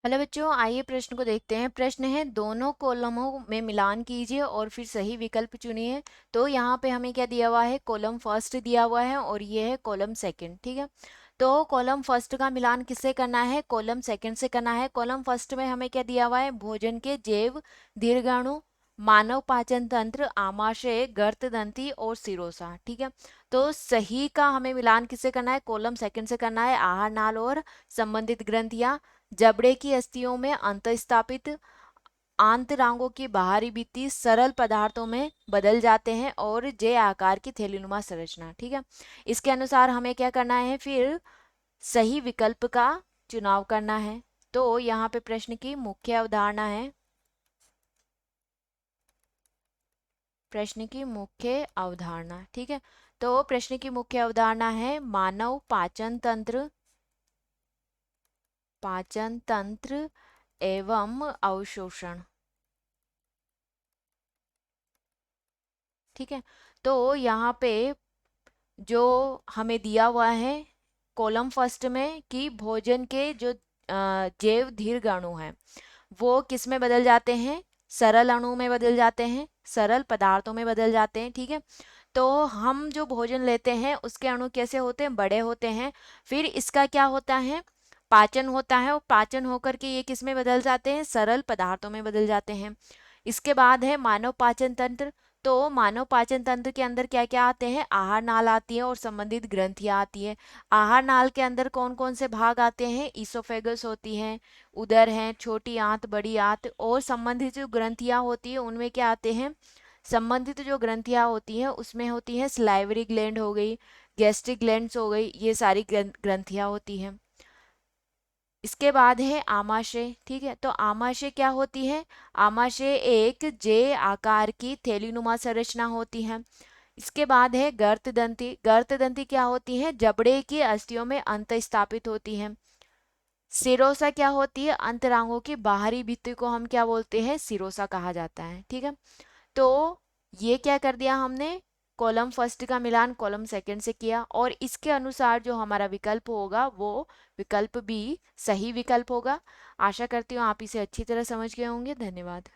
Hello बच्चों, आइए प्रश्न को देखते हैं। प्रश्न है दोनों कॉलमों में मिलान कीजिए और फिर सही विकल्प चुनिए। तो यहाँ पे हमें क्या दिया हुआ है, कॉलम फर्स्ट दिया हुआ है और ये है कॉलम सेकंड। ठीक है, तो कॉलम फर्स्ट का मिलान किससे करना है, कॉलम सेकंड से करना है। कॉलम फर्स्ट में हमें क्या दिया हुआ है, भोजन के जैव, दीर्घाणु, मानव पाचन तंत्र, आमाशय, गर्तदंती और सिरोसा। ठीक है, तो सही का हमें मिलान किससे करना है, कॉलम सेकंड से करना है। आहार नाल और संबंधित ग्रंथियां, जबड़े की अस्थियों में अंतःस्थापित आंतरांगों की बाहरी भित्ति सरल पदार्थों में बदल जाते हैं और जे आकार की थैलीनुमा संरचना। ठीक है, इसके अनुसार हमें क्या करना है, फिर सही विकल्प का चुनाव करना है। तो यहाँ पे प्रश्न की मुख्य अवधारणा है, प्रश्न की मुख्य अवधारणा। ठीक है, तो प्रश्न की मुख्य अवधारणा है मानव पाचन तंत्र, पाचन तंत्र एवं अवशोषण। ठीक है, तो यहाँ पे जो हमें दिया हुआ है कॉलम फर्स्ट में कि भोजन के जो जैव दीर्घ अणु हैं वो किस में बदल जाते हैं, सरल अणु में बदल जाते हैं, सरल पदार्थों में बदल जाते हैं। ठीक है, तो हम जो भोजन लेते हैं उसके अणु कैसे होते हैं, बड़े होते हैं। फिर इसका क्या होता है, पाचन होता है और पाचन होकर के ये किस में बदल जाते हैं, सरल पदार्थों में बदल जाते हैं। इसके बाद है मानव पाचन तंत्र। तो मानव पाचन तंत्र के अंदर क्या क्या आते हैं, आहार नाल आती है और संबंधित ग्रंथियां आती है। आहार नाल के अंदर कौन कौन से भाग आते हैं, ईसोफेगस होती हैं, उदर है, छोटी आंत, बड़ी आंत। और संबंधित जो ग्रंथियां होती है उनमें क्या आते हैं, संबंधित जो ग्रंथियां होती हैं उसमें होती है स्लाइवरी ग्लैंड हो गई, गैस्ट्रिक ग्लैंड्स हो गई, ये सारी ग्रंथियां होती हैं। इसके बाद है आमाशय। ठीक है, तो आमाशय क्या होती है, आमाशय एक जे आकार की थैलीनुमा संरचना होती है। इसके बाद है गर्तदंती। गर्तदंती क्या होती है, जबड़े की अस्थियों में अंतःस्थापित होती है। सिरोसा क्या होती है, अंतरांगों की बाहरी भित्ति को हम क्या बोलते हैं, सिरोसा कहा जाता है। ठीक है, तो ये क्या कर दिया हमने, कॉलम फर्स्ट का मिलान कॉलम सेकंड से किया और इसके अनुसार जो हमारा विकल्प होगा वो विकल्प बी सही विकल्प होगा। आशा करती हूँ आप इसे अच्छी तरह समझ गए होंगे। धन्यवाद।